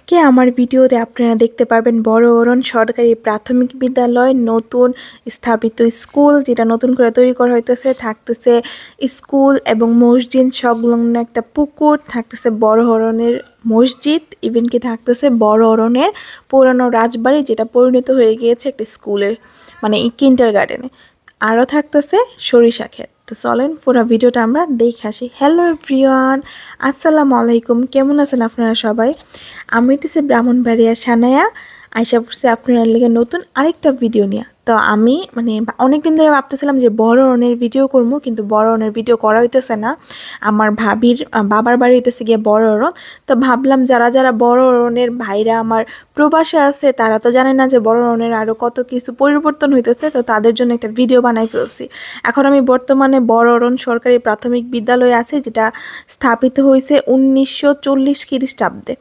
আজকে আমার ভিডিওতে আপনারা দেখতে পারবেন বড় অরণ সরকারি প্রাথমিক বিদ্যালয় নতুন স্থাপিত স্কুল যেটা নতুন করে তৈরি করা হইতেছে। থাকতেছে স্কুল এবং মসজিদ সংলগ্ন একটা পুকুর, থাকতেছে বড় অরণের মসজিদ, ইভেন কি থাকতেছে বড় অরণের পুরানো রাজবাড়ি যেটা পরিণত হয়ে গিয়েছে একটা স্কুলের মানে কিন্ডার গার্ডেনে। আরও থাকতেছে সরিষা ক্ষেত। তো চলেন পুরো ভিডিওটা আমরা দেখে আসি। হ্যালো এভরিওয়ান, আসসালামু আলাইকুম, কেমন আছেন আপনারা সবাই? আমি হইতেছি ব্রাহ্মণবাড়িয়া সানায়া, আশা করছি আপনারা লেগে নতুন আরেকটা ভিডিও নিয়ে। তো আমি অনেকদিন ধরে ভাবতেছিলাম যে বড় অরণের ভিডিও করবো, কিন্তু বড় অরণের ভিডিও করা হইতেছে না। আমার ভাবির বাবার বাড়ি হইতেছে গিয়ে বড় অরণ। তো ভাবলাম যারা যারা বড় অরণের ভাইরা আমার প্রবাসে আছে তারা তো জানে না যে বড় অরণের আরও কত কিছু পরিবর্তন হইতেছে, তো তাদের জন্য একটা ভিডিও বানাই ফেলছি। এখন আমি বর্তমানে বড় অরণ সরকারি প্রাথমিক বিদ্যালয়ে আছি, যেটা স্থাপিত হয়েছে 1940 খ্রিস্টাব্দে।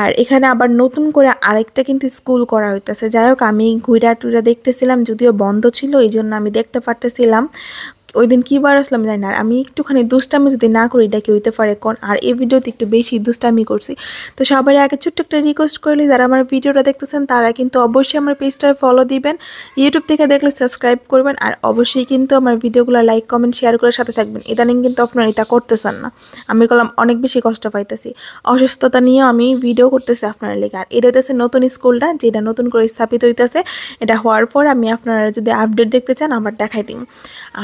আর এখানে আবার নতুন করে আরেকটা কিন্তু স্কুল করা হইতেছে। যাই হোক, আমি ঘুরা টুরা দেখতেছিলাম, যদিও বন্ধ ছিল এই জন্য আমি দেখতে পারতেছিলাম। ওই দিন কী বার আসলাম জানি না। আর আমি একটুখানি দুষ্টামি যদি না করি এটা কি হইতে পারে কোন, আর এই ভিডিওতে একটু বেশি দুষ্টামি করছি। তো সবাই আগে ছোট্ট একটা রিকোয়েস্ট করলি, যারা আমার ভিডিওটা দেখতেছেন তারা কিন্তু অবশ্যই আমার পেজটা ফলো দিবেন, ইউটিউব থেকে দেখলে সাবস্ক্রাইব করবেন, আর অবশ্যই কিন্তু আমার ভিডিওগুলো লাইক কমেন্ট শেয়ার করে সাথে থাকবেন। ইদানিং কিন্তু আপনারা এটা করতেছেন না, আমি বললাম অনেক বেশি কষ্ট পাইতেছি। অসুস্থতা নিয়ে আমি ভিডিও করতেছি আপনারা লেগে। আর এটা হইতেছে নতুন স্কুলটা যেটা নতুন করে স্থাপিত হইতেছে। এটা হওয়ার পর আমি আপনারা যদি আপডেট দেখতে চান আমার দেখাই দিন।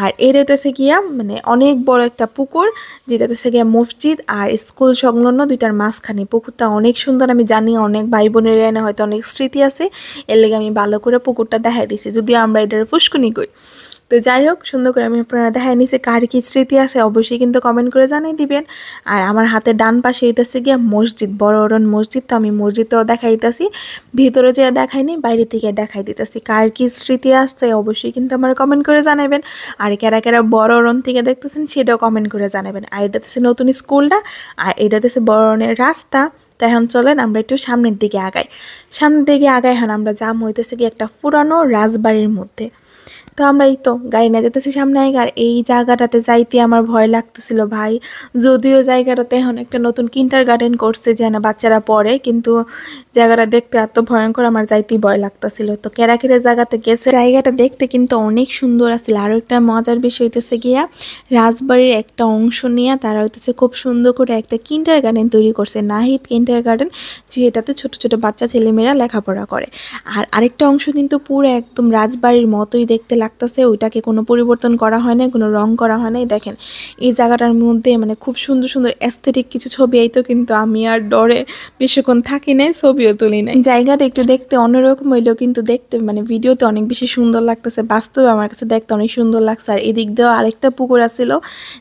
আর এর হইতেছে গিয়া মানে অনেক বড় একটা পুকুর, যেটা হচ্ছে গিয়া মসজিদ আর স্কুল সংলগ্ন দুইটার মাঝখানে। পুকুরটা অনেক সুন্দর, আমি জানি অনেক ভাই বোনের এনে হয়তো অনেক স্মৃতি আছে, এর লেগে আমি ভালো করে পুকুরটা দেখাই দিছি, যদিও আমরা এটার ফুসকুনি কই। তো যাই হোক, সুন্দর করে আমি আপনারা দেখাই নিছি। কার কি স্মৃতি আছে অবশ্যই কিন্তু কমেন্ট করে জানিয়ে দিবেন। আর আমার হাতের ডান পাশে হইতেছে গিয়া মসজিদ, বড় অরণ মসজিদ। তো আমি মসজিদটাও দেখাই দিতেছি, ভিতরে যে দেখাইনি বাইরে থেকে দেখাই দিতেছি। কার কি স্মৃতি আসছে অবশ্যই কিন্তু আমার কমেন্ট করে জানাবেন। আর কারা কারা বড় অরণ থেকে দেখতেছেন সেটাও কমেন্ট করে জানাবেন। আর এটা হচ্ছে নতুন স্কুলটা, আর এটা হচ্ছে বড় অরণের রাস্তা। তো এখন চলেন আমরা একটু সামনের দিকে আগাই। সামনের দিকে আগাই এখন আমরা যাম হইতেছে কি একটা পুরানো রাজবাড়ির মধ্যে। তো আমরা এই তো গাড়ি নিয়ে যেতেছি সামনে আগে। আর এই জায়গাটাতে যাইতে আমার ভয় লাগতেছিল ভাই, যদিও জায়গাটাতে এখন একটা নতুন কিন্ডার গার্ডেন করছে যেন বাচ্চারা পড়ে, কিন্তু জায়গাটা দেখতে এত ভয়ঙ্কর আমার যাইতেই ভয় লাগতেছিল। তো কেরা জায়গাতে গেছে, জায়গাটা দেখতে কিন্তু অনেক সুন্দর আছিল। আরও একটা মজার বিষয় হইতেছে গিয়া রাজবাড়ির একটা অংশ নিয়ে তারা হইতেছে খুব সুন্দর করে একটা কিন্ডার গার্ডেন তৈরি করছে, নাহিদ কিন্ডার গার্ডেন, যেটাতে ছোট ছোট বাচ্চা ছেলেমেয়েরা লেখাপড়া করে। আর আরেকটা অংশ কিন্তু পুরো একদম রাজবাড়ির মতোই দেখতে লাগতেছে, ওইটাকে কোনো পরিবর্তন করা হয় না, কোনো রং করা হয় নাই। দেখেন এই জায়গাটার মধ্যে মানে খুব সুন্দর সুন্দর অ্যাস্থেটিক কিছু ছবি আইতো, কিন্তু আমি আর ডরে বেশিক্ষণ থাকি নাই, ছবিও তুলি নাই। জায়গাটা একটু দেখতে অন্যরকম হইলেও কিন্তু দেখতে মানে ভিডিওতে অনেক বেশি সুন্দর লাগতেছে, বাস্তবে আমার কাছে দেখতে অনেক সুন্দর লাগছে। আর এদিক দিয়েও আরেকটা পুকুর আছিল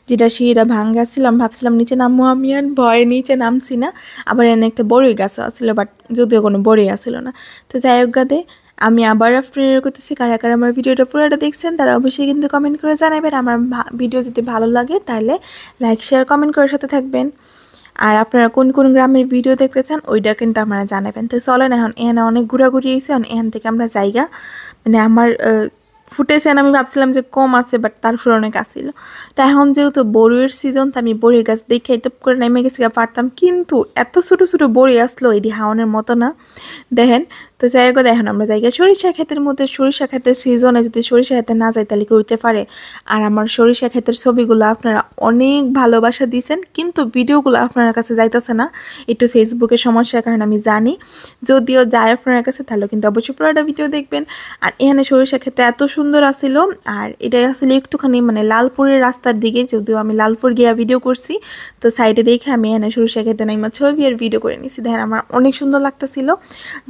যেটা সিঁড়িটা ভাঙ্গা ছিল, আমি ভাবছিলাম নিচে নামবো, আমি আর ভয়ে নিচে নামছি না। আবার এনে একটা বড়ই গাছ আছিল, বাট যদিও কোনো বড়ই আসছিল না। তো যাই হোক গাদে, আমি আবার আপনার করতেছি কারা কারা আমার ভিডিওটা পুরোটা দেখছেন তারা অবশ্যই কিন্তু কমেন্ট করে জানাবেন। আমার ভিডিও যদি ভালো লাগে তাহলে লাইক শেয়ার কমেন্ট করে সাথে থাকবেন। আর আপনারা কোন কোন গ্রামের ভিডিও দেখতে চান ওইটা কিন্তু আপনারা জানাবেন। তো চলেন এখন এখানে অনেক ঘোরাঘুরি হয়েছে, এখান থেকে আমরা জায়গা মানে আমার ফুটেছে আমি ভাবছিলাম যে কম আছে, বাট তারপর অনেক আসছিল। তো এখন যেহেতু বড়ির সিজন, তো আমি বড়ির গাছ দেখে টপ করে নেমে গেছি পারতাম, কিন্তু এত ছোটো ছোটো বড়ি আসলো এটি হাওনের মতো না দেখেন। তো যাই হোক, এখন আমরা জায়গা সরিষা ক্ষেতের মধ্যে, সরিষা ক্ষেতের সিজনে যদি সরিষা ক্ষেতে না যায় তাহলে কি হইতে পারে। আর আমার সরিষা ক্ষেতের ছবিগুলো আপনারা অনেক ভালোবাসা দিয়েছেন, কিন্তু ভিডিওগুলো আপনার কাছে যাইতেছে না, একটু ফেসবুকের সমস্যার কারণে আমি জানি। যদিও যায় আপনার কাছে তাহলে কিন্তু অবশ্যই পুরোটা ভিডিও দেখবেন। আর এখানে সরিষা ক্ষেতে এত সুন্দর আসছিল, আর এটা আসলে একটুখানি মানে লালপুরের রাস্তার দিকে, যদিও আমি লালপুর গিয়া ভিডিও করছি। তো সাইডে দেখে আমি এখানে সরিষা ক্ষেতে নাইমা ছবি আর ভিডিও করে নিয়েছি। দেখেন আমার অনেক সুন্দর লাগতেছিল,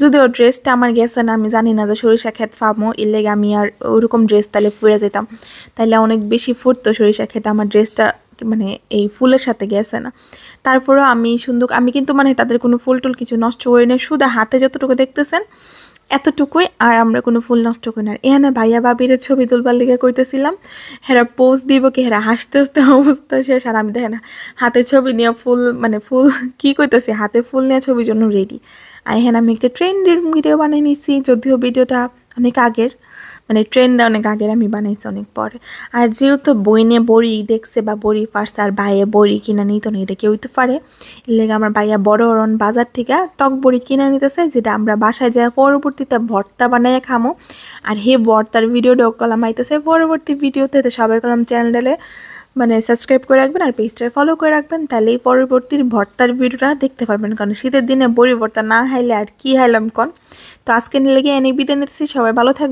যদিও ড্রেসটা আমার গেছে না, আমি জানি না যে সরিষা ক্ষেত ফামো, এর লেগে আমি আর ওরকম ড্রেস তাহলে ফুরে যেতাম, তাইলে অনেক বেশি ফুটতো সরিষা ক্ষেতে। আমার ড্রেসটা মানে এই ফুলের সাথে গেছে না। তারপরেও আমি সুন্দর, আমি কিন্তু মানে তাদের কোনো ফুল টুল কিছু নষ্ট করি না, শুধু হাতে যতটুকু দেখতেছেন এতটুকুই, আর আমরা কোনো ফুল নষ্ট করি না। এখানে ভাইয়া ভাবির ছবি তুলবার লিগে কইতেছিলাম, হেরা পোজ দিব কি, হেরা হাসতে হাসতে অবস্থা শেষ। আর আমি দেখেন হাতে ছবি নিয়ে ফুল মানে ফুল কি কইতেছি, হাতে ফুল নিয়ে ছবির জন্য রেডি। আর এখানে আমি একটা ট্রেন্ডের ভিডিও বানিয়ে নিচ্ছি, যদিও ভিডিওটা অনেক আগের, মানে ট্রেন্ডটা অনেক আগের আমি বানাইছি অনেক পরে। আর যেহেতু বইনে বড়ি দেখছে বা বড়ি ফারছে আর ভাইয়ে বড়ি কিনা নিত না, এটা কেউই তো পারে। এর লেগে আমার ভাইয়া বড় অরণ বাজার থেকে টক বড়ি কিনে নিতেছে, যেটা আমরা বাসায় যাওয়া পরবর্তীতে ভর্তা বানাইয়া খামো। আর হে ভর্তার ভিডিওটাও কলাম আইতেছে পরবর্তী ভিডিওতে। তো সবাই কলাম চ্যানেলে মানে সাবস্ক্রাইব করে রাখবেন আর পেজটা ফলো করে রাখবেন, তাহলে এই পরবর্তী ভর্তার ভিডিওটা দেখতে পারবেন। কারণ শীতের দিনে বড়ি ভর্তা না খাইলে আর কি খাইলাম কন। তো আজকে লেগে এনে বিদায় নিতেছি, সবাই ভালো থাকবেন।